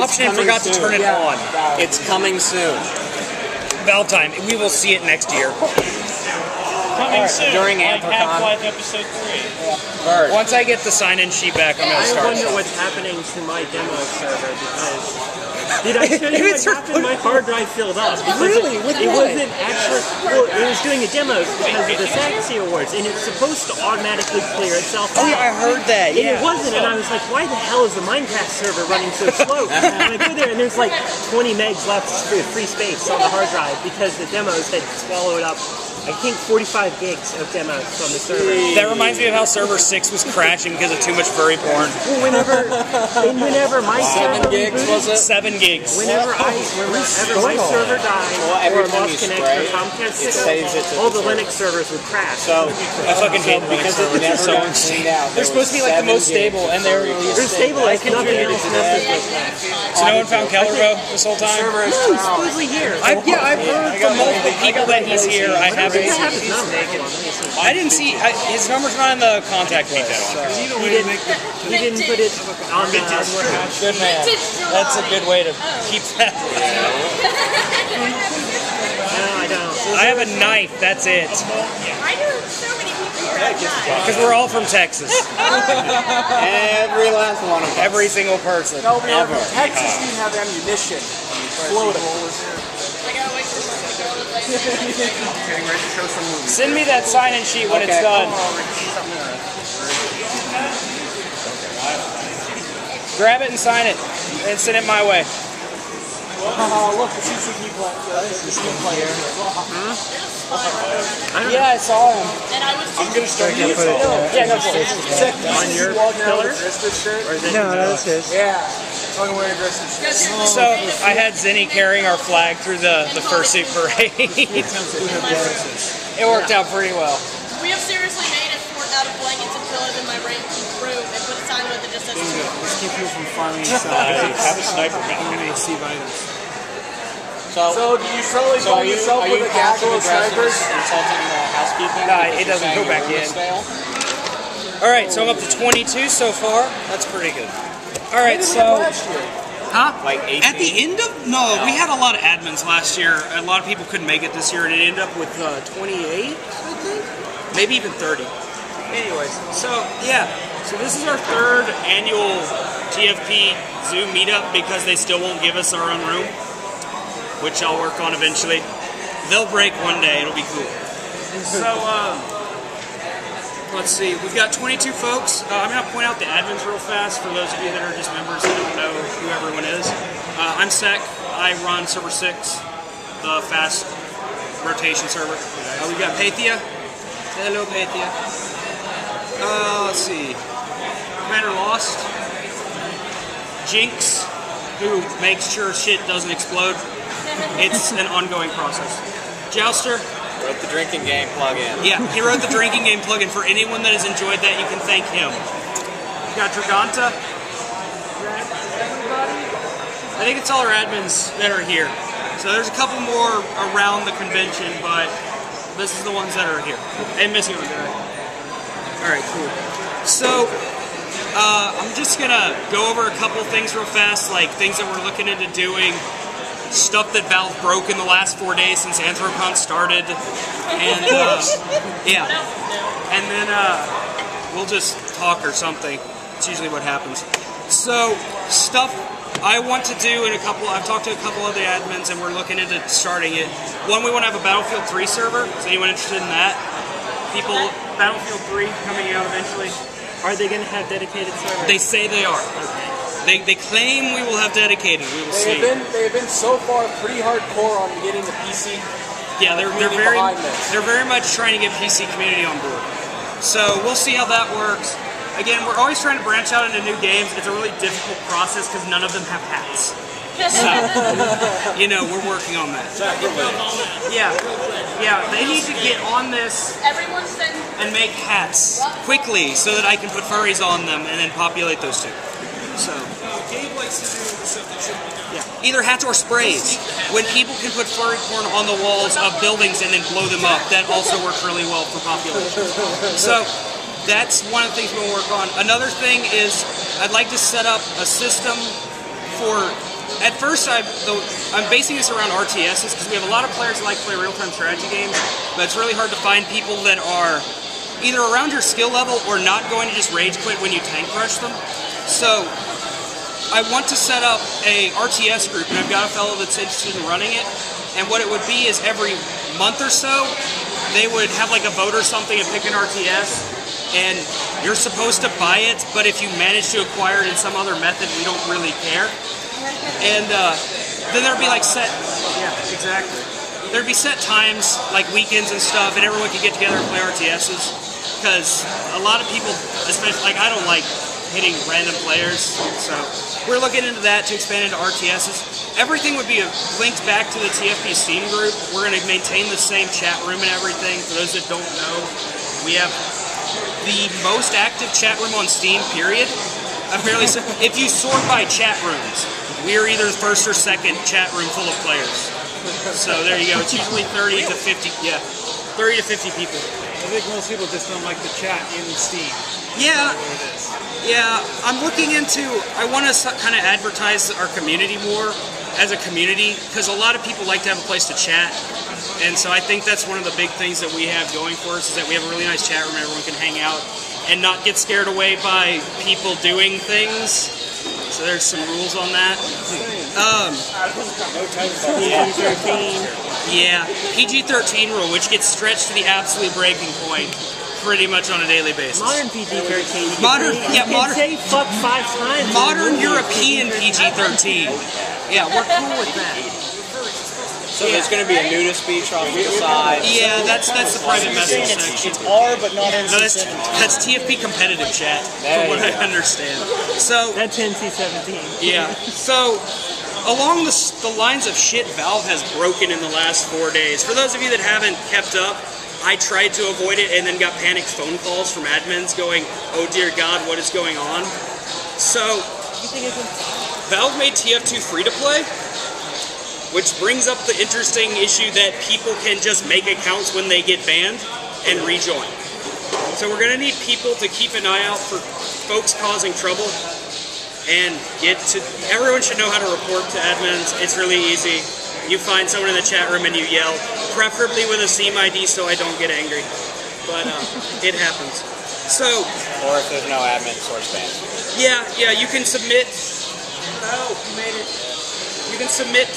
option and forgot to turn it on. It's coming soon. Valentine, we will see it next year. Coming soon, during like Anthrocon. Half-Life Episode 3. Once I get the sign-in sheet back, I'm going to start. I wonder what's happening to my demo server because... Did I show you what happened? My hard drive filled up. Really? It wasn't actually... Well, it was doing a demo because of the SAGC Awards, and it's supposed to automatically clear itself out. Oh, yeah, I heard that, And it wasn't, and I was like, why the hell is the Minecraft server running so slow? And I go there, and there's like 20 megs left for free space on the hard drive because the demos had swallowed up, I think, 45 gigs of demos from the server. That reminds me of how Server 6 was crashing because of too much furry porn. Well, whenever my server 7 gigs, was it? 7 gigs. Whenever my server died or lost connection or Comcast signal, all the Linux servers would crash. So I fucking hate Linux servers. They're so insane. They're supposed to be like the most stable, and they're stable like nothing else messes with them. So no one found Kellerbo this whole time? No, he's supposedly here. I've heard from multiple people that he's here. I haven't I have seen his number. I didn't see his number's not in the contact detail. He didn't put it on the Good man. That's a good way to keep that. No, I don't. I have a knife. That's it. I know so many people here have knives. Because we're all from Texas. every last one of them. Every single person. No, ever. Texas didn't have ammunition. Floating. I gotta wait for my girl to play. Getting ready to show some movies. Send me that sign-in sheet when it's done. Grab it and sign it, and send it my way. Look, the CCP player. Yeah, I saw him. And I was I'm gonna start Yeah, go for it. Check On your pillar? Or is it No, that's his. Yeah. I'm wearing a dress shirt. So I had Zenny carrying our flag through the fursuit parade. It worked out pretty well. We have seriously made a fort out of blankets and pillows in my room and put a sign on it that just says Let's keep people from farming inside. Have a sniper gun. See items. So do you suddenly find yourself with a gaggle of snipers? Consulting the housekeeping? Nah, it doesn't go back in. Alright, so I'm up to 22 so far. That's pretty good. Alright, so... Huh? Like 18? At the end of... No, we had a lot of admins last year. A lot of people couldn't make it this year, and it ended up with 28, I think? Maybe even 30. Anyways, so, yeah. So this is our third annual TFP Zoom meetup because they still won't give us our own room, which I'll work on eventually. They'll break one day. It'll be cool. So, let's see. We've got 22 folks. I'm going to point out the admins real fast for those of you that are just members that don't know who everyone is. I'm Sec. I run Server 6, the fast rotation server. We've got Pathia. Say hello, Pathia. Let's see. Commander Lost. Jinx, who makes sure shit doesn't explode. It's an ongoing process. Jouster. Wrote the drinking game plug-in. Yeah, he wrote the drinking game plugin. For anyone that has enjoyed that, you can thank him. We got Draganta. Everybody? I think it's all our admins that are here. So there's a couple more around the convention, but this is the ones that are here. And missing one today. Alright, cool. So, I'm just gonna go over a couple things real fast, like things that we're looking into doing. Stuff that Valve broke in the last 4 days since Anthrocon started, and yeah, and then we'll just talk or something. It's usually what happens. So stuff I want to do in a couple. I've talked to a couple of the admins, and we're looking into starting it. One, we want to have a Battlefield 3 server. Is anyone interested in that? People, Battlefield 3 coming out eventually. Are they going to have dedicated servers? They say they are. They claim we will have dedicated. We will see. They have been so far pretty hardcore on getting the PC. Yeah, they're very much trying to get PC community on board. So we'll see how that works. Again, we're always trying to branch out into new games. It's a really difficult process because none of them have hats. So, you know, we're working on that. Yeah, they need to get on this and make hats quickly so that I can put furries on them and then populate those two. So, Gabe likes to do stuff that shouldn't be done. yeah, either hats or sprays. When people can put furry porn on the walls of buildings and then blow them up, that also works really well for population. So, that's one of the things we'll work on. Another thing is, I'd like to set up a system for at first I'm basing this around RTSs because we have a lot of players that like to play real-time strategy games, but it's really hard to find people that are either around your skill level or not going to just rage quit when you tank crush them. So I want to set up a RTS group, and I've got a fellow that's interested in running it. And what it would be is every month or so, they would have like a vote or something and pick an RTS. And you're supposed to buy it, but if you manage to acquire it in some other method, we don't really care. And then there'd be like there'd be set times, like weekends and stuff, and everyone could get together and play RTSs. Because a lot of people, especially, like, I don't like hitting random players, so we're looking into that to expand into RTSs. Everything would be linked back to the TFP Steam group. We're going to maintain the same chat room and everything. For those that don't know, we have the most active chat room on Steam, period. If you sort by chat rooms, we're either the first or second chat room full of players. So there you go. It's usually 30 to 50, 30 to 50 people. I think most people just don't like the chat in Steam. Yeah, I'm looking into, I want to kind of advertise our community more as a community, because a lot of people like to have a place to chat. And so I think that's one of the big things that we have going for us, is that we have a really nice chat room and everyone can hang out and not get scared away by people doing things. So there's some rules on that. PG-13 rule, which gets stretched to the absolute breaking point pretty much on a daily basis. Modern PG-13. Modern say fuck 5 times. Modern European PG-13. Yeah, we're cool with that. So there's going to be a nudist beach off to the side. Yeah, that's the private message section. It's R, but not No, that's TFP competitive chat, from what I understand. So that's NC-17. Yeah. So along the lines of shit Valve has broken in the last 4 days. For those of you that haven't kept up, I tried to avoid it and then got panicked phone calls from admins going, "Oh dear God, what is going on?" So Valve made TF2 free to play, which brings up the interesting issue that people can just make accounts when they get banned and rejoin. So we're going to need people to keep an eye out for folks causing trouble and everyone should know how to report to admins. It's really easy. You find someone in the chat room and you yell, preferably with a Steam ID so I don't get angry. But it happens. So, or if there's no admin source ban. Yeah, you can submit. Oh, you made it. You can submit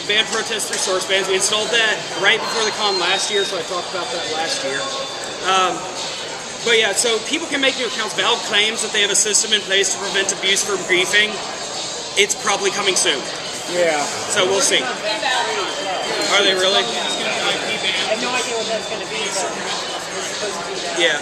ban protests through source bans. We installed that right before the con last year, so I talked about that last year. But yeah, so people can make new accounts. Valve claims that they have a system in place to prevent abuse from griefing. It's probably coming soon. Yeah. So we'll see. Are they really? I have no idea what that's going to be, but it's supposed to be that. Yeah.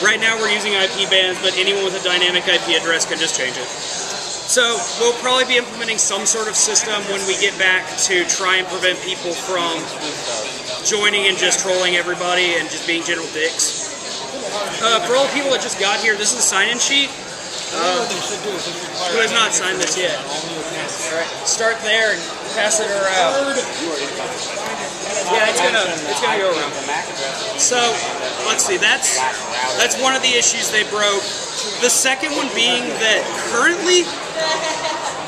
Right now we're using IP bans, but anyone with a dynamic IP address can just change it. So we'll probably be implementing some sort of system when we get back to try and prevent people from joining and just trolling everybody and just being general dicks. For all the people that just got here, this is a sign-in sheet. Who has not signed this yet? Alright, start there and pass it around. Yeah, it's gonna go around. So let's see, that's one of the issues they broke. The second one being that currently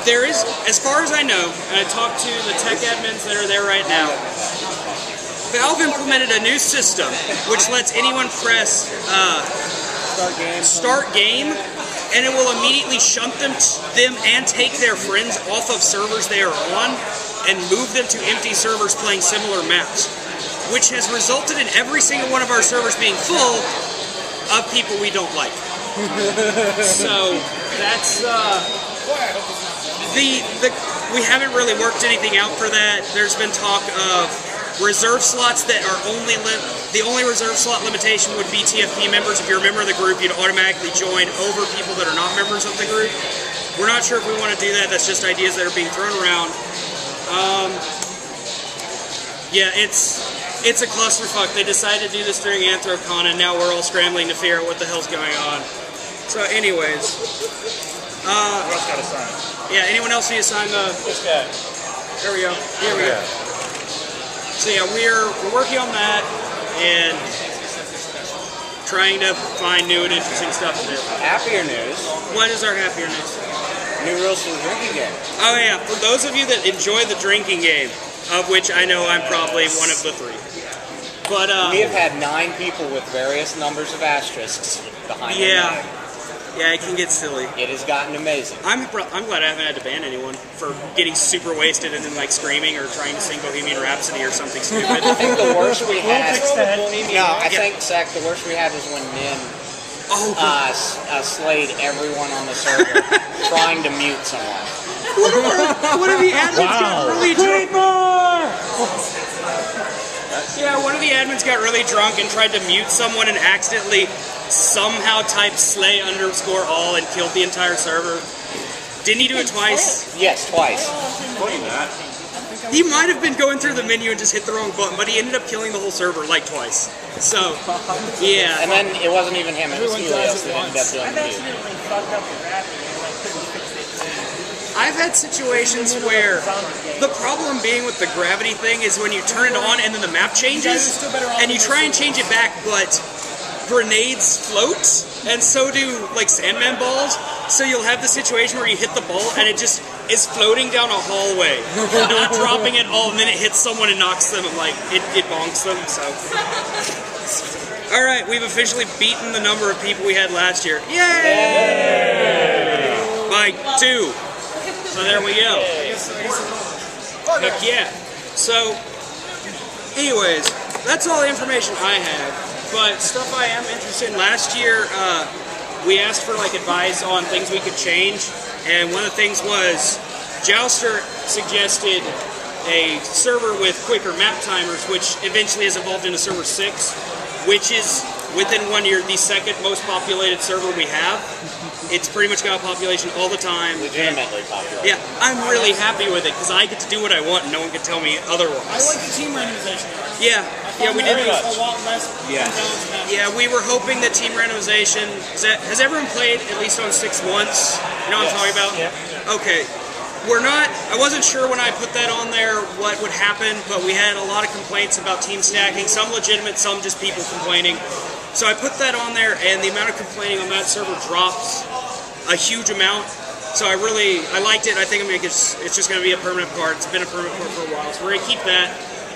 there is, as far as I know, and I talked to the tech admins that are there right now, Valve implemented a new system which lets anyone press start game, and it will immediately shunt them and take their friends off of servers they are on and move them to empty servers playing similar maps, which has resulted in every single one of our servers being full of people we don't like. So that's we haven't really worked anything out for that. There's been talk of reserve slots that are the only reserve slot limitation would be TFP members. If you're a member of the group, you'd automatically join over people that are not members of the group. We're not sure if we want to do that. That's just ideas that are being thrown around. Yeah, it's a clusterfuck. They decided to do this during Anthrocon, and now we're all scrambling to figure out what the hell's going on. So, anyways, yeah, anyone else need to sign the? This guy. There we go. Here we go. So yeah, we're working on that and trying to find new and interesting stuff to do. Happier news. What is our happier news? New rules to the drinking game. Oh yeah, for those of you that enjoy the drinking game, of which I know I'm probably one of the 3. But we have had 9 people with various numbers of asterisks behind their name. Yeah, it can get silly. It has gotten amazing. I'm glad I haven't had to ban anyone for getting super wasted and then like screaming or trying to sing Bohemian Rhapsody or something stupid. I think the worst we had. I Yeah. think Zach, the worst we had was when Min slayed everyone on the server trying to mute someone. One of the admins got really drunk. Yeah, one of the admins got really drunk and tried to mute someone and accidentally somehow typed slay_all and killed the entire server. Didn't he do it twice? Yes, twice. He might have been going through the menu and just hit the wrong button, but he ended up killing the whole server like twice. So, yeah. And then it wasn't even him, it was Helios that ended up doing the mute. I've had situations where the problem being with the gravity thing is when you turn it on and then the map changes, and you try and change it back, but grenades float, and so do like Sandman balls. So you'll have the situation where you hit the ball and it just is floating down a hallway, not dropping at all, and then it hits someone and knocks them, and like it bonks them. So, all right, we've officially beaten the number of people we had last year. Yay! By 2. So there we go. Heck yeah. So, anyways, that's all the information I have. But stuff I am interested in. Last year, we asked for like advice on things we could change, and one of the things was Jouster suggested a server with quicker map timers, which eventually has evolved into server 6, which is within 1 year the second most populated server we have. It's pretty much got a population all the time. Legitimately popular. Yeah, I'm really happy with it because I get to do what I want and no one can tell me otherwise. I like the team randomization. Yeah, we did. A lot less. Yeah, we were hoping that team randomization. Has everyone played at least on 6 once? You know what I'm talking about? Yeah. Okay. We're not. I wasn't sure when I put that on there what would happen, but we had a lot of complaints about team stacking. Some legitimate, some just people complaining. So I put that on there, and the amount of complaining on that server dropped a huge amount. So I liked it. I think it's just going to be a permanent part. It's been a permanent part for a while, so we're going to keep that.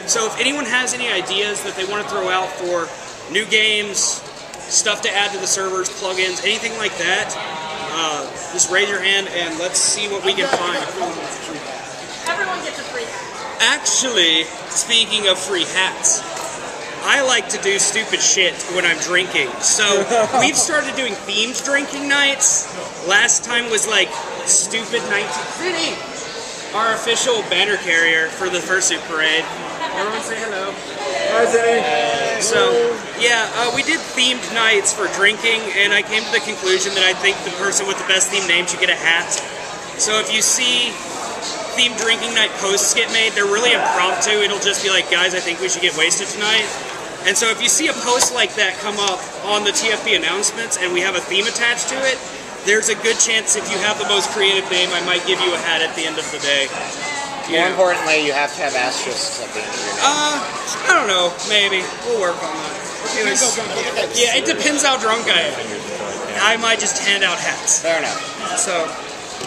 So if anyone has any ideas that they want to throw out for new games, stuff to add to the servers, plugins, anything like that, just raise your hand and let's see what we can find. Everyone gets a free hat. Actually, speaking of free hats, I like to do stupid shit when I'm drinking. So we've started doing themed drinking nights. Last time was like Stupid 19 City, our official banner carrier for the Fursuit Parade. Everyone say hello. Hi, Zinny. So, yeah, we did themed nights for drinking, and I came to the conclusion that I think the person with the best themed name should get a hat. So if you see themed drinking night posts get made, they're really impromptu. It'll just be like, guys, I think we should get wasted tonight. And so if you see a post like that come up on the TFP announcements and we have a theme attached to it, there's a good chance if you have the most creative name, I might give you a hat at the end of the day. More importantly, you have to have asterisks at the end of your name. I don't know, maybe. We'll work on that. Yeah, it depends how drunk I am. I might just hand out hats. Fair enough. So,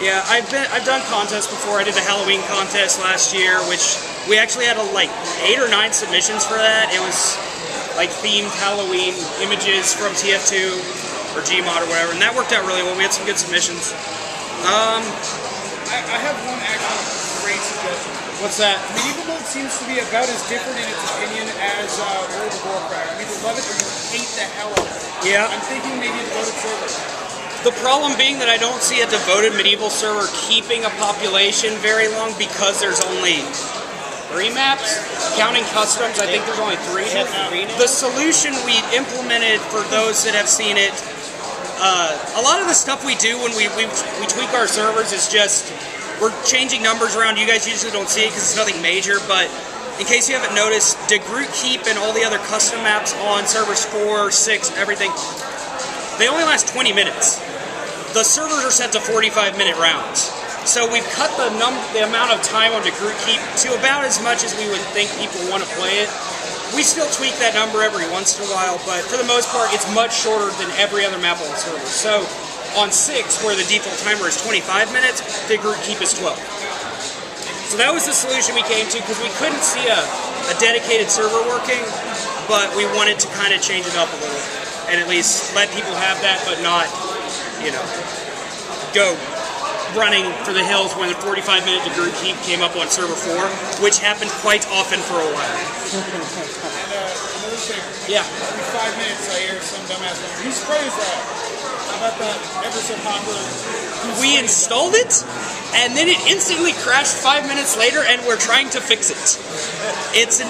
yeah, I've done contests before. I did a Halloween contest last year, which we actually had like 8 or 9 submissions for that. It was like themed Halloween images from TF2 or Gmod or whatever, and that worked out really well. We had some good submissions. I have one actual great suggestion. What's that? Medieval Mode seems to be about as different in its opinion as World of Warcraft. You either love it or you hate the hell out of it. Yeah. I'm thinking maybe a devoted server. The problem being that I don't see a devoted medieval server keeping a population very long because there's only 3 maps. Counting customs, I think there's only 3. The solution we implemented for those that have seen it, a lot of the stuff we do when we tweak our servers is just, we're changing numbers around. You guys usually don't see it because it's nothing major, but in case you haven't noticed, Degroot Keep and all the other custom maps on servers 4, 6, everything, they only last 20 minutes. The servers are set to 45-minute rounds. So we've cut the amount of time on Degroot Keep to about as much as we would think people want to play it. We still tweak that number every once in a while, but for the most part, it's much shorter than every other map on the server. So on 6, where the default timer is 25 minutes, the group keep is 12. So that was the solution we came to, because we couldn't see a dedicated server working, but we wanted to kind of change it up a little, and at least let people have that, but not, you know, go running for the hills when the 45-minute group keep came up on server 4, which happened quite often for a while. And another thing. Yeah. Every 5 minutes I hear some dumbass going, whose spray is that? About the ever so popular. We installed it, and then it instantly crashed 5 minutes later, and we're trying to fix it. It's an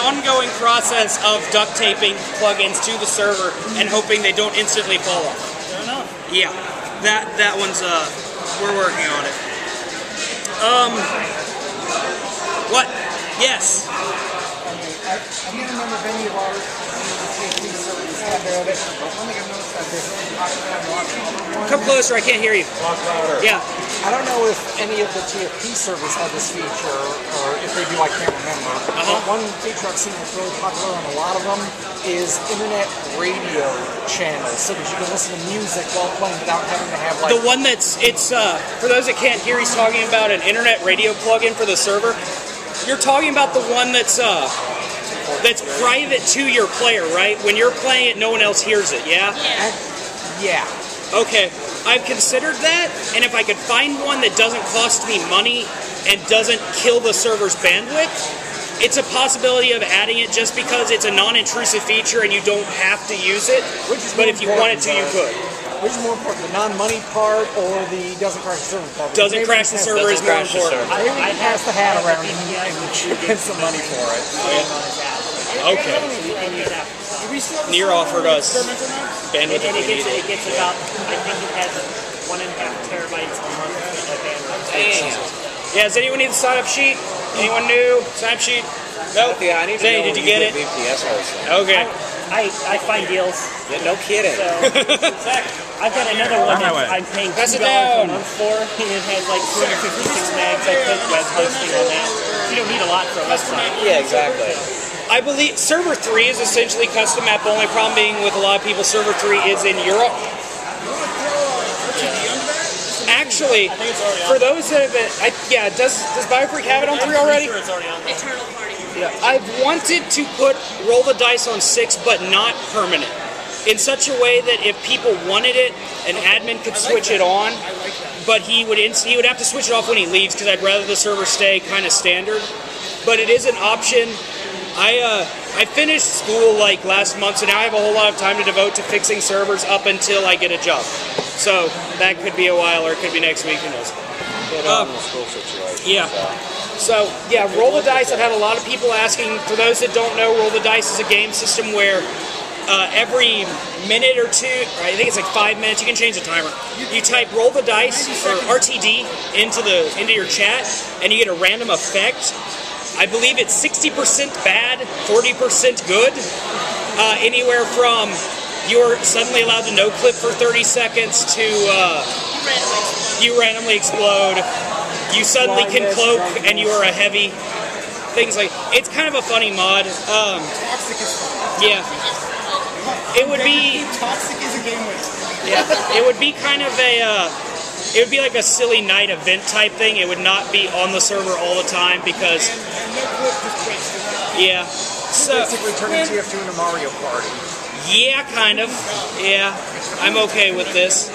ongoing process of duct taping plugins to the server and hoping they don't instantly fall off. Fair enough. Yeah, that one's we're working on it. What? Yes. I can't remember if any of our TFP servers had their own. One thing I've noticed that they're really popular on a lot of other ones. Come closer, I can't hear you. Yeah. I don't know if any of the TFP servers have this feature, or if they do, I can't remember. But one feature I've seen that's really popular on a lot of them is internet radio channels, so that you can listen to music while playing without having to have like... The one for those that can't hear, he's talking about an internet radio plugin for the server. You're talking about the one that's private to your player, right? When you're playing it, no one else hears it, yeah? Yeah. Okay, I've considered that, and if I could find one that doesn't cost me money and doesn't kill the server's bandwidth, it's a possibility of adding it just because it's a non-intrusive feature and you don't have to use it, but if you wanted to, you could. Which is more important, the non-money part or the doesn't crash the server part? Doesn't crash the server is more important. I pass the hat around and get some money for it. Okay. Near offered us bandwidth. And it gets about, I think it has 1.5 terabytes a month of bandwidth. Damn. Yeah, does anyone need the sign-up sheet? Anyone new? Sign-up sheet? Nope. Yeah, I need to Zay, know did you get it? VPS hosting. Okay. I find deals. Yeah, no kidding. So, I've got another one that I'm paying $2 a month for, and it has like 256 megs. I put web hosting on that. You don't need a lot for a website. Yeah, exactly. I believe Server 3 is essentially custom app only. Problem being with a lot of people, Server 3 is in Europe. Actually, for those that have been, does BioFreak have it on 3 already? Eternal Party. Yeah, I've wanted to put Roll the Dice on 6, but not permanent. In such a way that if people wanted it, an admin could switch it on, but he would have to switch it off when he leaves, because I'd rather the server stay kind of standard. But it is an option. I finished school like last month, so now I have a whole lot of time to devote to fixing servers up until I get a job. So that could be a while, or it could be next week, who knows. School situation. Yeah. So, yeah, Roll the Dice, I've had a lot of people asking. For those that don't know, Roll the Dice is a game system where every minute or two, or I think it's like 5 minutes, you can change the timer. You type Roll the Dice, or RTD, into your chat, and you get a random effect. I believe it's 60% bad, 40% good. Anywhere from you're suddenly allowed to no-clip for 30 seconds to you randomly explode. You suddenly can cloak and you are a heavy. Things like it's kind of a funny mod. Toxic is fun. Yeah, it would be. Toxic is a game winner. Yeah, it would be kind of a. It would be like a silly night event type thing. It would not be on the server all the time because. And no clip just wasted. Yeah. So basically turning TF2 into Mario Party. Yeah, kind of. Yeah, I'm okay with this.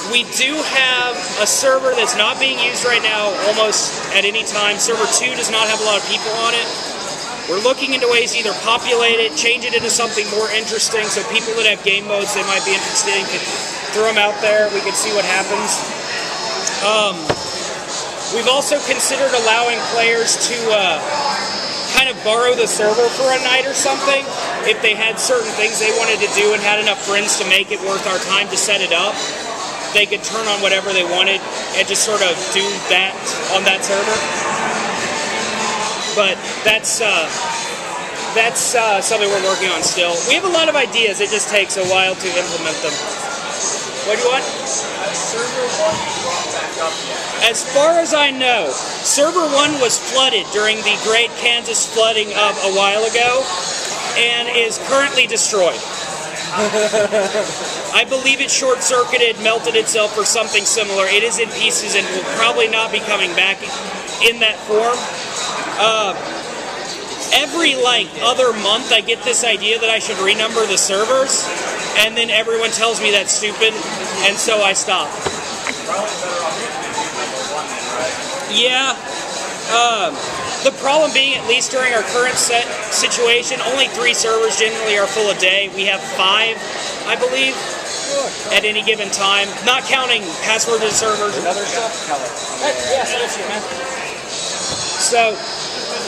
We do have a server that's not being used right now almost at any time. Server 2 does not have a lot of people on it. We're looking into ways to either populate it, change it into something more interesting, so people that have game modes they might be interested in could throw them out there. We could see what happens. We've also considered allowing players to kind of borrow the server for a night or something if they had certain things they wanted to do and had enough friends to make it worth our time to set it up. They could turn on whatever they wanted and just sort of do that on that server. But that's something we're working on still. We have a lot of ideas. It just takes a while to implement them. What do you want? As far as I know, Server 1 was flooded during the Great Kansas Flooding of a while ago and is currently destroyed. I believe it short-circuited, melted itself, or something similar. It is in pieces and will probably not be coming back in that form. Every other month, I get this idea that I should renumber the servers, and then everyone tells me that's stupid, and so I stop. Yeah. The problem being, at least during our current situation, only 3 servers generally are full a day. We have 5, I believe, at any given time. Not counting passworded servers and other stuff. Yes, that's you, man. So,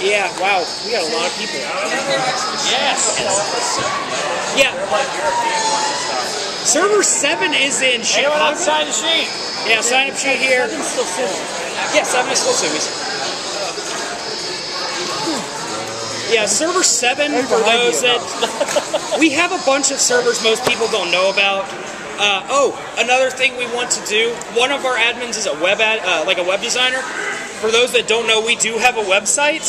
yeah, wow, we got a lot of people. Yes. Yeah. Server 7 is in Chicago. Sign the sheet. Yeah, sign up sheet here. 7's still Sumi. Yeah, 7 is still Sumi's. Yeah, server 7, for those that... We have a bunch of servers most people don't know about. Another thing we want to do, one of our admins is a web designer. For those that don't know, we do have a website.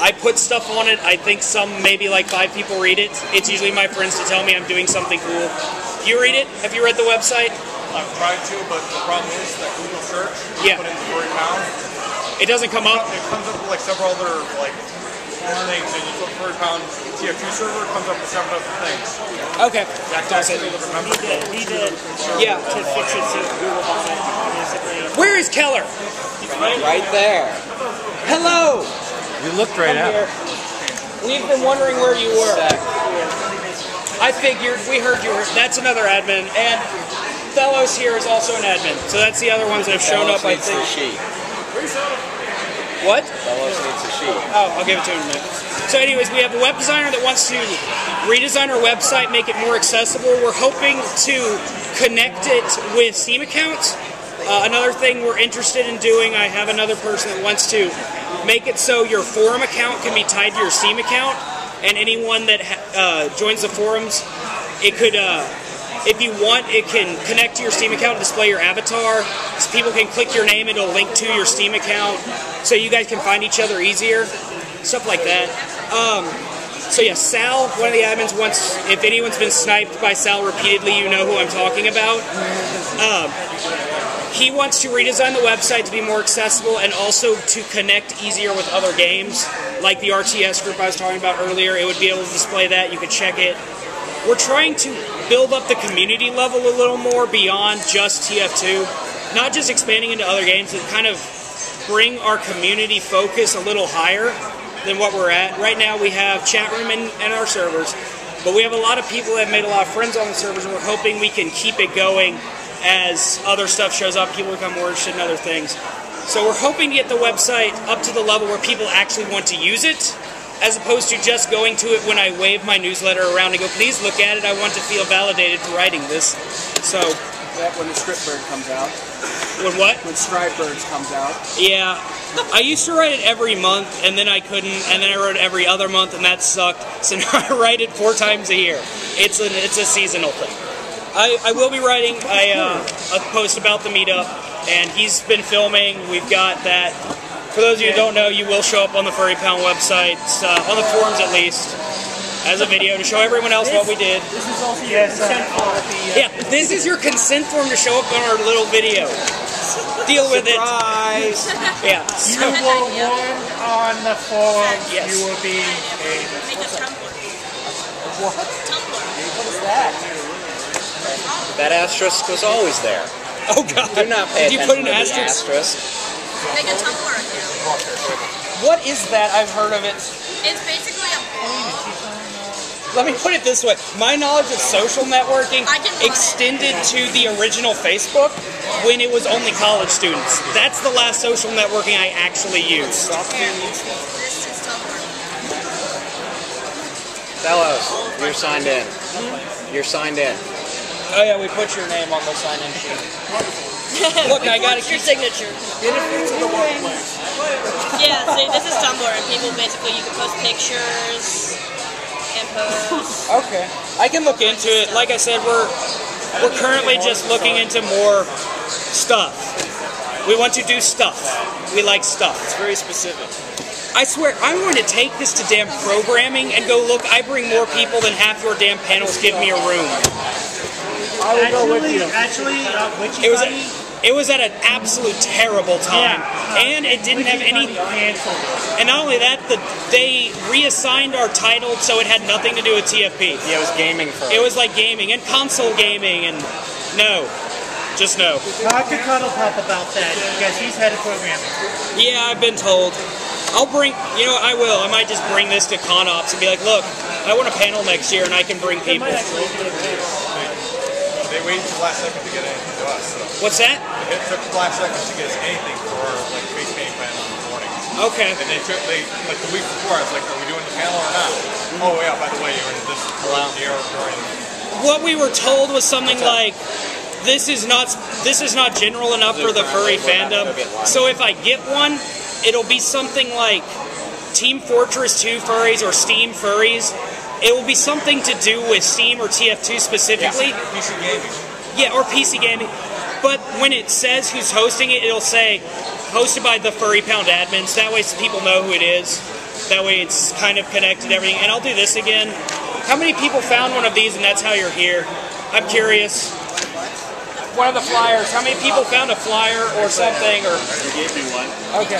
I put stuff on it. I think maybe 5 people read it. It's usually my friends to tell me I'm doing something cool. Do you read it? Have you read the website? I've tried to, but the problem is that Google search, Yeah. put in the Furry pound, It doesn't come up? it comes up with several other things, and you put Furry pound TF2 server, it comes up with 7 other things. Okay. That's it. Remember? Need to Yeah. fix it so Google doesn't basically. Where is Keller? Right there. Hello! You looked right Come out. here. We've been wondering where you were. I figured, we heard you were. That's another admin, and Fellows here is also an admin. So that's the other ones that have shown up, I Needs the think. sheet. What? Fellows needs a sheet. Oh, I'll give it to him in a minute. So anyways, we have a web designer that wants to redesign our website, make it more accessible. We're hoping to connect it with Steam accounts. Another thing we're interested in doing, I have another person that wants to make it so your forum account can be tied to your Steam account, and anyone that joins the forums, it could, if you want, it can connect to your Steam account and display your avatar, so people can click your name, it'll link to your Steam account, so you guys can find each other easier, stuff like that. So yeah, Sal, one of the admins, wants, if anyone's been sniped by Sal repeatedly, you know who I'm talking about. He wants to redesign the website to be more accessible and also to connect easier with other games, like the RTS group I was talking about earlier. It would be able to display that, you could check it. We're trying to build up the community level a little more beyond just TF2, not just expanding into other games, but kind of bring our community focus a little higher than what we're at. Right now we have chat room and our servers, but we have a lot of people that have made a lot of friends on the servers, and we're hoping we can keep it going as other stuff shows up, people become more interested in other things. So we're hoping to get the website up to the level where people actually want to use it, as opposed to just going to it when I wave my newsletter around and go, please look at it, I want to feel validated for writing this. So... That when the script bird comes out. When what? When Stripe Birds comes out. Yeah. I used to write it every month, and then I couldn't, and then I wrote it every other month, and that sucked. So now I write it 4 times a year. It's a seasonal thing. I will be writing a post about the meetup, and he's been filming. We've got that. For those of you who don't know, you will show up on the Furry Pound website, on the forums at least, as a video to show everyone else what we did. This is also your consent form. Yeah, this is your consent form to show up on our little video. Deal with Surprise! it. Yeah. You will warn on the forum. Yes. You will be Make a Tumblr. What? Tumblr. What is that? That asterisk was always there. Oh god. Do not pay Did you attention put an to the asterisk? Make a Tumblr account. What is that? I've heard of it. It's basically a blog. Let me put it this way. My knowledge of social networking I can run extended to the original Facebook when it was only college students. That's the last social networking I actually used. This is Tumblr. Fellows, you're signed in. You're signed in. Oh yeah, we put your name on the sign-in sheet. Look, I got Your signature. Yeah, see, this is Tumblr, and people basically, you can post pictures and post. Okay. I can look into it. Like I said, we're currently just looking into more stuff. We want to do stuff. We like stuff. It's very specific. I swear, I'm going to take this to damn programming and go, look, I bring more people than half your damn panels give me a room. I will go with you. Actually, It was at an absolute terrible time, and it didn't have any. And not only that, they reassigned our title, so it had nothing to do with TFP. Yeah, it was gaming for It was like gaming and console gaming, and no, just no. Talk to Cuddle Pup about that because he's head of programming. Yeah, I've been told. I'll bring, I will. I might just bring this to ConOps and be like, look, I want a panel next year, and I can bring people. They waited till the last second to get anything to us. So. What's that? It took the last second to get us anything for our face painting panel in the morning. Okay. And they like the week before, I was like, are we doing the panel or not? Oh yeah, by the way, you're in this year during. What we were told was something like, this is not general enough for the furry fandom. So if I get one, it'll be something like Team Fortress 2 furries or Steam furries. It will be something to do with Steam or TF2 specifically. Yeah, PC gaming. Yeah, or PC gaming. But when it says who's hosting it, it'll say hosted by the Furry Pound admins. That way people know who it is. That way it's kind of connected to everything. And I'll do this again. How many people found one of these and that's how you're here? I'm curious. One of the flyers. How many people found a flyer or something? Or You gave me one. okay.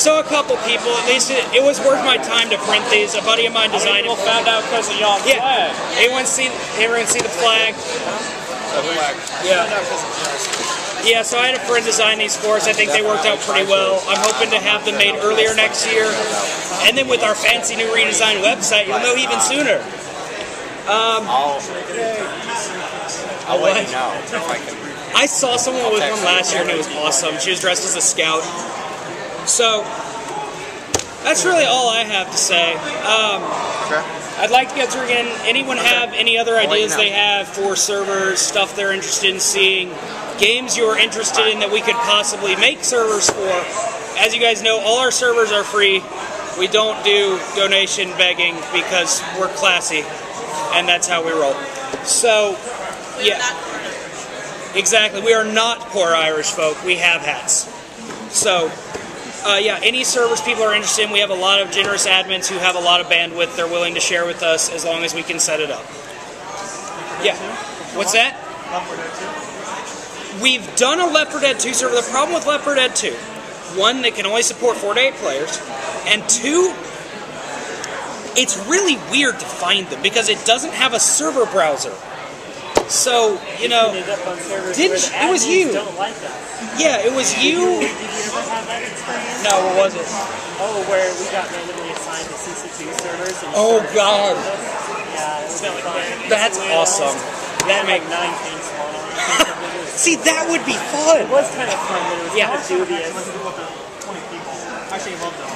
So a couple people, at least it was worth my time to print these. A buddy of mine designed it. Found out because of y'all's Yeah. Everyone see the flag? Yeah. Yeah, so I had a friend design these for us. I think they worked out pretty well. I'm hoping to have them made earlier next year. And then with our fancy new redesigned website, you'll know even sooner. I'll let you know if I can. I saw someone with one last year and it was awesome. She was dressed as a scout. So, that's really all I have to say. I'd like to go through again. Anyone have any other ideas they have for servers, stuff they're interested in seeing, games you're interested in that we could possibly make servers for? As you guys know, all our servers are free. We don't do donation begging because we're classy, and that's how we roll. So, yeah. Exactly. We are not poor Irish folk. We have hats. So, yeah, any servers people are interested in, we have a lot of generous admins who have a lot of bandwidth they're willing to share with us as long as we can set it up. Yeah. What's that? We've done a Left 4 Dead 2 server. The problem with Left 4 Dead 2, one, they can only support 4 to 8 players, and two, it's really weird to find them because it doesn't have a server browser. So, it was you. Don't like that. Yeah, it was you. Did you ever have that experience? No, what was it? Oh, where we got randomly assigned to CC2 servers. And Oh, God. Yeah, it was fun. That's awesome. That like make 9 things spawn on. See, that would be fun. It was kind of fun, but it was Yeah. kind of dubious. Actually, I love that.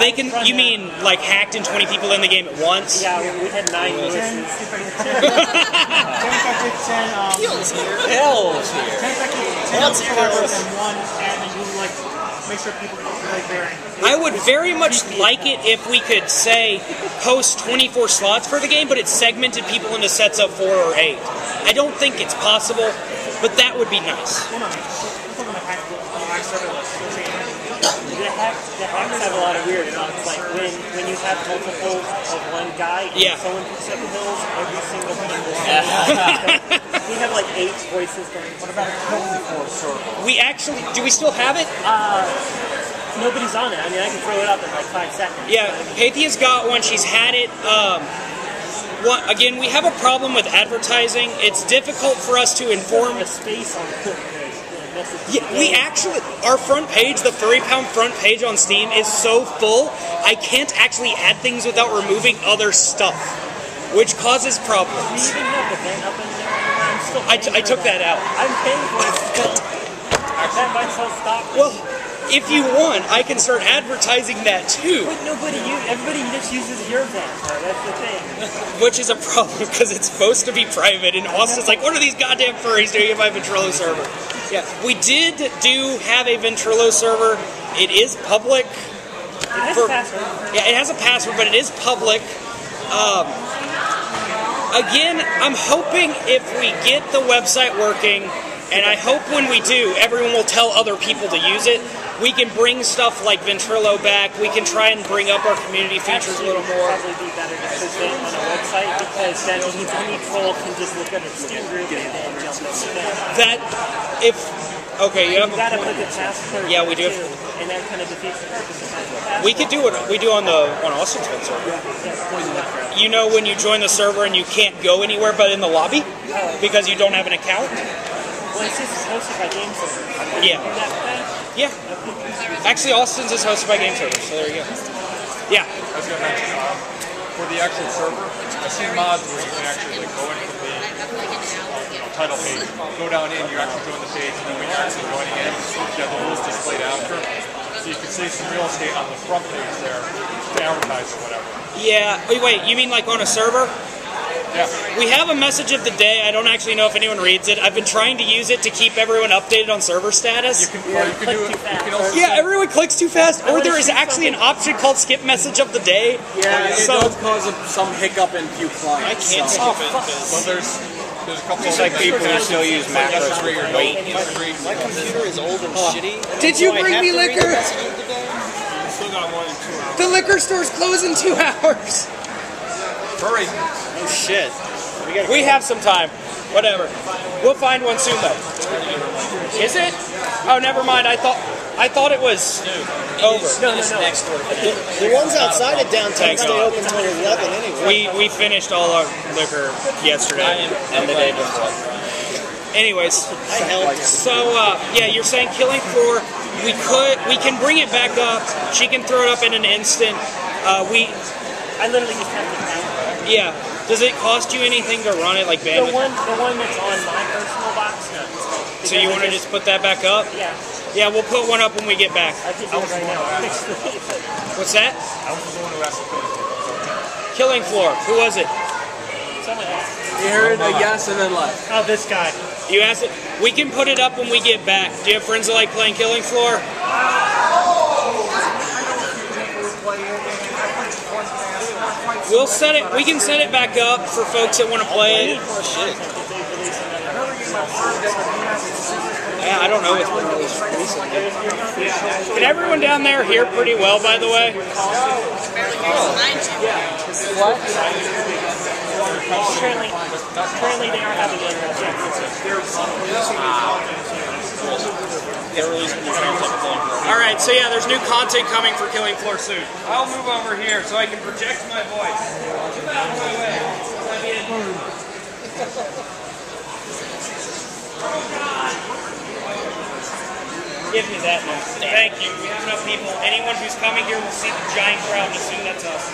They can, you mean, like, hacked in 20 people in the game at once? Yeah, we had 9 Lewises. 10 Hell's here. 10 servers and one admin who make sure people there. I would very much like it if we could, say, post 24 slots for the game, but it segmented people into sets of 4 or 8. I don't think it's possible, but that would be nice. The hacks have a lot of weird bugs. Like when you have multiples of one guy and someone picks up hills, every single thing will happen. We have like 8 voices going. What about a code for server? We actually, do we still have it? Nobody's on it. I mean, I can throw it up in like 5 seconds. Yeah, Pathia's got one. She's had it. Again, we have a problem with advertising. It's difficult for us to inform. A space on the Yeah, we actually, our front page, the Furry Pound front page on Steam is so full, I can't actually add things without removing other stuff, which causes problems. Do you even have the thing up in there? I'm still I took that out. I'm paying for it still. That might as well stop. Well, if you want, I can start advertising that too. But everybody just uses your vampire, that's the thing. Which is a problem, because it's supposed to be private, and Austin's like, what are these goddamn furries doing in my Ventrilo server? Yeah, we did have a Ventrilo server. It is public. It has a password. Yeah, it has a password, but it is public. Again, I'm hoping if we get the website working And I hope when we do, everyone will tell other people to use it. We can bring stuff like Ventrilo back. We can try and bring up our community features a little more. Probably be better to put it on a website because then any troll can just look at a Steam group and then jump into that. Okay, you gotta put the password. Yeah, we do. Too, and that kind of defeats the purpose. We could do what we do on Austin's server. You know when you join the server and you can't go anywhere but in the lobby because you don't have an account? Well, it says it's hosted by Game Server. Yeah. Yeah. Actually, Austin's is hosted by Game Server, so there you go. Yeah. I was going to mention, for the actual server, I've seen mods where you can actually like, go in from the title page, go down in, you actually join the page, and then when you're actually joining in, you have the rules displayed after. So you can save some real estate on the front page there to advertise or whatever. Yeah. Wait, you mean like on a server? Yeah. We have a message of the day. I don't actually know if anyone reads it. I've been trying to use it to keep everyone updated on server status. You can do it. You can also everyone clicks too fast. Or there is actually an option called skip message of the day. Yeah, it does cause some hiccup in few clients. I can't skip it. But there's a couple Just of like people who still use macros for weight. My computer is old and shitty. Did you bring me liquor? still got more than 2 hours. The liquor store's closed in 2 hours. Hurry. Oh shit. We have some time. Whatever. We'll find one soon though. Is it? Oh, never mind. I thought it was over. No. Next door. The ones outside of downtown stay open till 11 anyway. We finished all our liquor yesterday and the day before. Anyways, so yeah, you're saying Killing Floor. We can bring it back up. She can throw it up in an instant. I literally just have to count. Yeah. Does it cost you anything to run it like bandwidth? The one that's on my personal box, no. So you want to just put that back up? Yeah. Yeah, we'll put one up when we get back. I can do it right now. What's that? I was the one who asked the question. Killing Floor. Who was it? Someone else. You heard a yes and then left. Oh, this guy. You asked it. We can put it up when we get back. Do you have friends that like playing Killing Floor? We'll set it. We can set it back up for folks that want to play it. Yeah, I don't know what's been released recently. Can everyone down there hear pretty well, by the way? What? Apparently they are having a Alright, so yeah, there's new content coming for Killing Floor soon. I'll move over here so I can project my voice. Move out of my way. Give me that now. Thank you. We have enough people. Anyone who's coming here will see the giant crowd and assume that's us.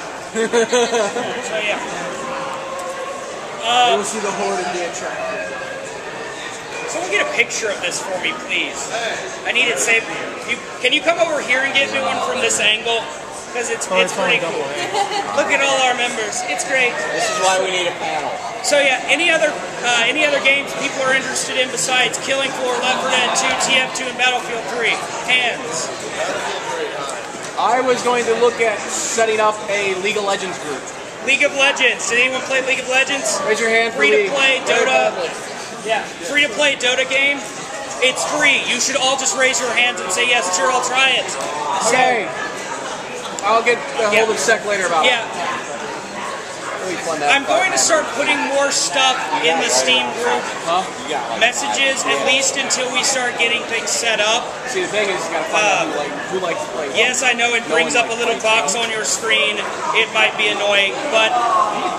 So yeah. We'll see the horde and be attracted. Someone get a picture of this for me, please. I need it saved. Can you come over here and get me one from this angle? Because it's pretty cool. Look at all our members. It's great. This is why we need a panel. So yeah, any other games people are interested in besides Killing Floor, Left 4 Dead 2, TF2, and Battlefield 3? Hands. I was going to look at setting up a League of Legends group. League of Legends. Did anyone play League of Legends? Raise your hand for Free to League. play Dota. Yeah, free to play Dota game. It's free. You should all just raise your hands and say yes. Sure, I'll try it. Okay. I'll get a hold of Sec later about it. Yeah. I'm going to start putting more stuff in the Steam group messages, at least until we start getting things set up. See, the thing is, you gotta find out who likes to play. Yes, I know it brings up a little box on your screen. It might be annoying, but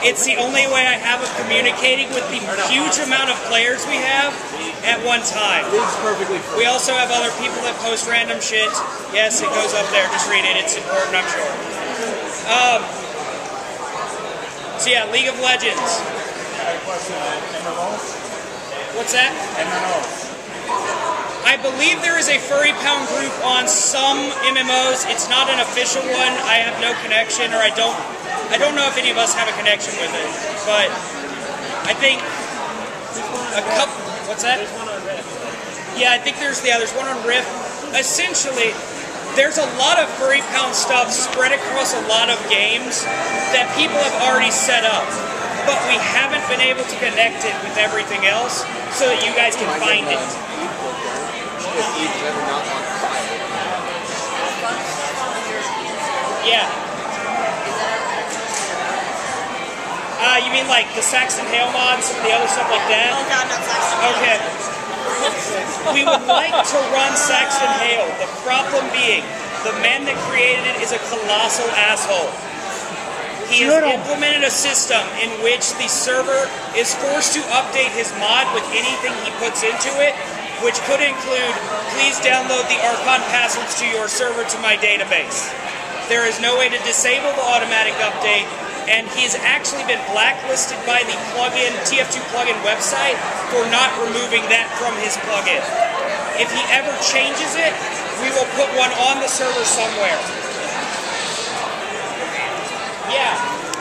it's the only way I have of communicating with the huge amount of players we have at one time. It's perfectly free. We also have other people that post random shit. Yes, it goes up there. Just read it. It's important, I'm sure. So yeah, League of Legends. What's that? I believe there is a Furry Pound group on some MMOs. It's not an official one. I have no connection, or I don't know if any of us have a connection with it. But I think a couple. What's that? Yeah, I think there's one on Rift. Essentially, there's a lot of Furry Pound stuff spread across a lot of games that people have already set up. but we haven't been able to connect it with everything else so that you guys can find it. If Eve's ever not on fire. Yeah. You mean like the Saxon Hail mod, some of the other stuff like that? Oh god, not Saxon. Okay. We would like to run Saxon Hail. The problem being, the man that created it is a colossal asshole. He has implemented a system in which the server is forced to update his mod with anything he puts into it, which could include, please download the Anthrocon passwords to your server to my database. There is no way to disable the automatic update, and he's actually been blacklisted by the plugin, TF2 plugin website for not removing that from his plugin. If he ever changes it, we will put one on the server somewhere. Yeah,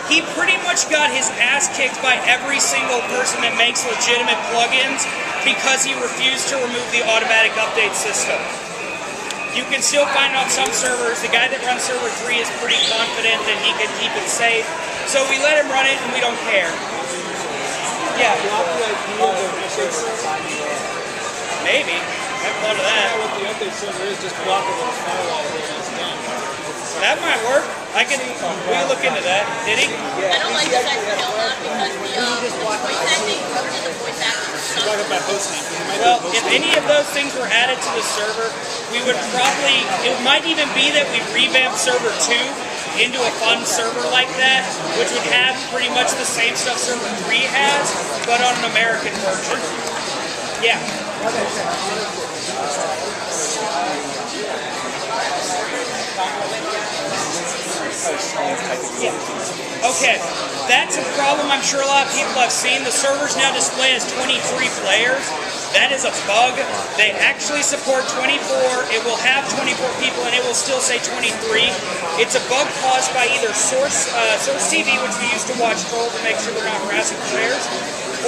he pretty much got his ass kicked by every single person that makes legitimate plugins because he refused to remove the automatic update system. You can still find it on some servers. The guy that runs server 3 is pretty confident that he can keep it safe. So we let him run it and we don't care. Yeah. Maybe. I haven't thought of that. What the update server is, just block a little firewall and it's done. That might work. We can look into that. Did he? I don't like the Saxon Hail mod because the voice acting comes in the voice acting. Well, if any of those things were added to the server, we would probably, it might even be that we revamp server 2 into a fun server like that, which would have pretty much the same stuff server 3 has, but on an American version. Yeah. Okay, that's a problem I'm sure a lot of people have seen. The servers now display as 23 players. That is a bug. They actually support 24. It will have 24 people and it will still say 23. It's a bug caused by either Source TV, which we used to watch troll to make sure they're not harassing players,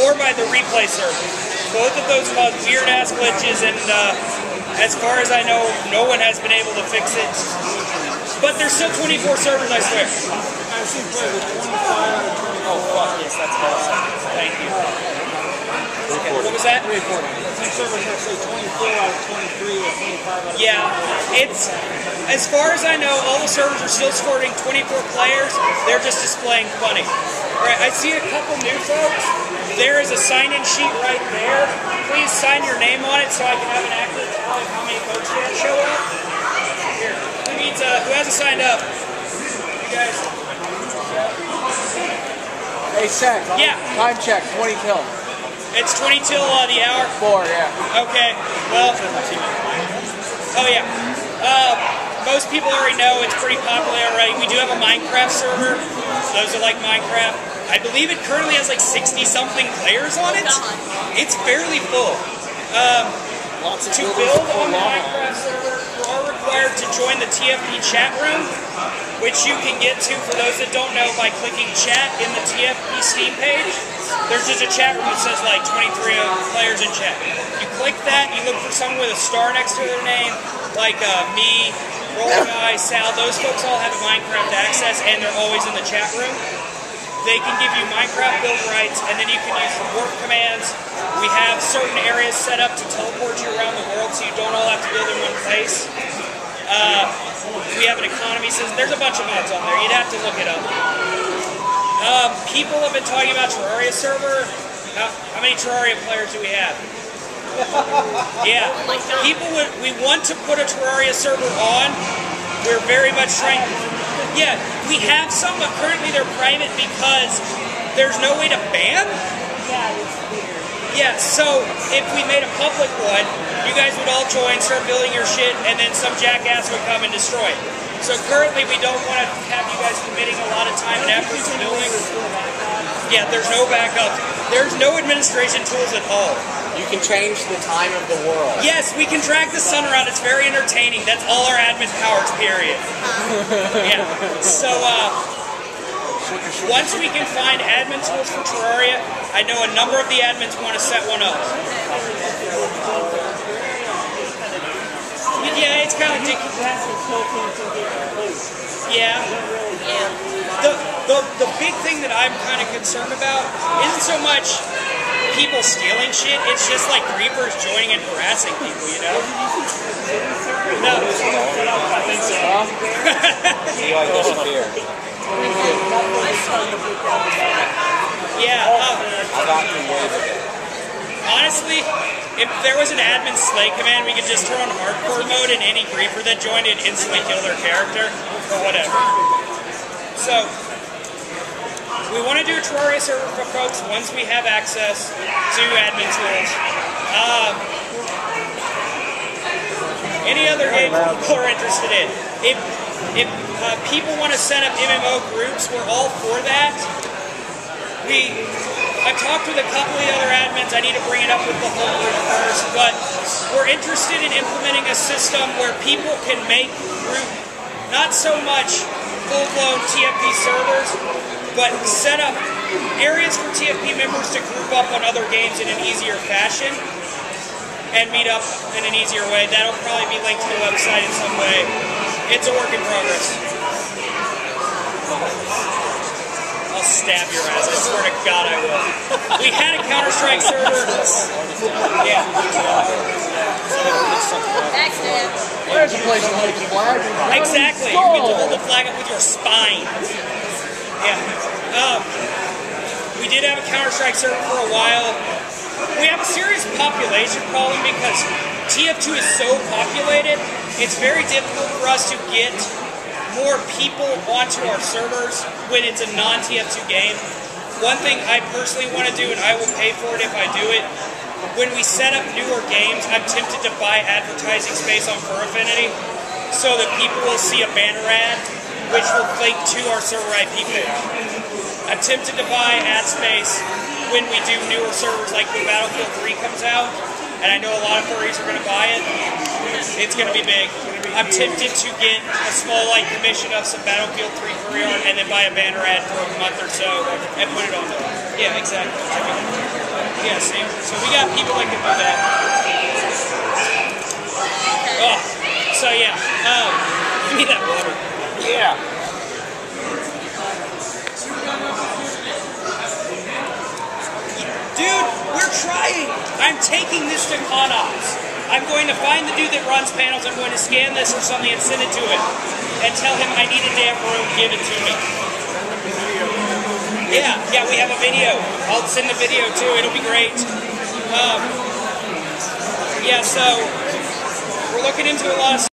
or by the replay server. Both of those cause weird-ass glitches, and as far as I know, no one has been able to fix it. But there's still 24 servers, I swear. I've seen play with 25 out of 24. Oh, fuck, yes, that's awesome. Thank you. Okay, what was that? Some servers have say 24 out of 23 or 25 out of 24. Yeah, it's, as far as I know, all the servers are still supporting 24 players. They're just displaying 20. Alright, I see a couple new folks. There is a sign-in sheet right there. Please sign your name on it so I can have an accurate tally of how many folks you have show up. Here, who hasn't signed up? You guys. Hey, Sec. Yeah. Time check, 20 till. It's 20 till the hour? 4, yeah. Okay, well, oh yeah. Most people already know it's pretty popular already. We do have a Minecraft server. Those that like Minecraft. I believe it currently has like 60-something players on it. It's fairly full. To build on the Minecraft server, you are required to join the TFP chat room, which you can get to, for those that don't know, by clicking chat in the TFP Steam page. There's just a chat room that says like 23 players in chat. You click that, you look for someone with a star next to their name, like me, Roll Guy, Sal. Those folks all have Minecraft access, and they're always in the chat room. They can give you Minecraft build rights, and then you can use some warp commands. We have certain areas set up to teleport you around the world, so you don't all have to build in one place. We have an economy system. There's a bunch of mods on there. You'd have to look it up. People have been talking about Terraria server. How many Terraria players do we have? Yeah. We want to put a Terraria server on. We're very much trying. Yeah, we have some, but currently they're private because there's no way to ban. Yeah, it's weird. Yeah, so if we made a public one, you guys would all join, start building your shit, and then some jackass would come and destroy it. So currently we don't want to have you guys committing a lot of time and effort to building. Yeah, there's no backup. There's no administration tools at all. You can change the time of the world. Yes, we can drag the sun around. It's very entertaining. That's all our admin powers, period. Yeah. So, once we can find admin tools for Terraria, I know a number of the admins want to set one up. Yeah, it's kind of ridiculous. Yeah. The big thing that I'm kind of concerned about isn't so much people stealing shit, it's just like creepers joining and harassing people, you know? No. I think so. See you like disappear. Yeah. I got you way with it. Honestly, if there was an admin slay command, we could just throw on hardcore mode and any griefer that joined it instantly kill their character, or whatever. So, we want to do a Terraria server for folks once we have access to admin tools. Any other games people are interested in. If people want to set up MMO groups, we're all for that. I've talked with a couple of the other admins. I need to bring it up with the whole group first, but we're interested in implementing a system where people can make group, not so much full-blown TFP servers, but set up areas for TFP members to group up on other games in an easier fashion and meet up in an easier way. That'll probably be linked to the website in some way. It's a work in progress. I'll stab your ass. I swear to God I will. We had a Counter-Strike server. Yeah. There's a place to hold the flag. Exactly. You get to hold the flag up with your spine. Yeah. We did have a Counter-Strike server for a while. We have a serious population problem because TF2 is so populated, it's very difficult for us to get more people onto our servers when it's a non-TF2 game. One thing I personally want to do, and I will pay for it if I do it, when we set up newer games, I'm tempted to buy advertising space on Fur Affinity so that people will see a banner ad which will link to our server IP page. I'm tempted to buy ad space when we do newer servers, like when Battlefield 3 comes out, and I know a lot of furries are going to buy it. It's going to be big. I'm tempted to get a small commission of some Battlefield 3 furry art and then buy a banner ad for a month or so and put it on there. Yeah, exactly. Yeah, see? So we got people that can do that. Oh, so yeah. Give me that water. Yeah. Dude, we're trying. I'm taking this to ConOps. I'm going to find the dude that runs panels. I'm going to scan this or something and send it to him. And tell him I need a damn room, give it to me. Yeah, we have a video. I'll send the video too. It'll be great. Yeah, so we're looking into a lot of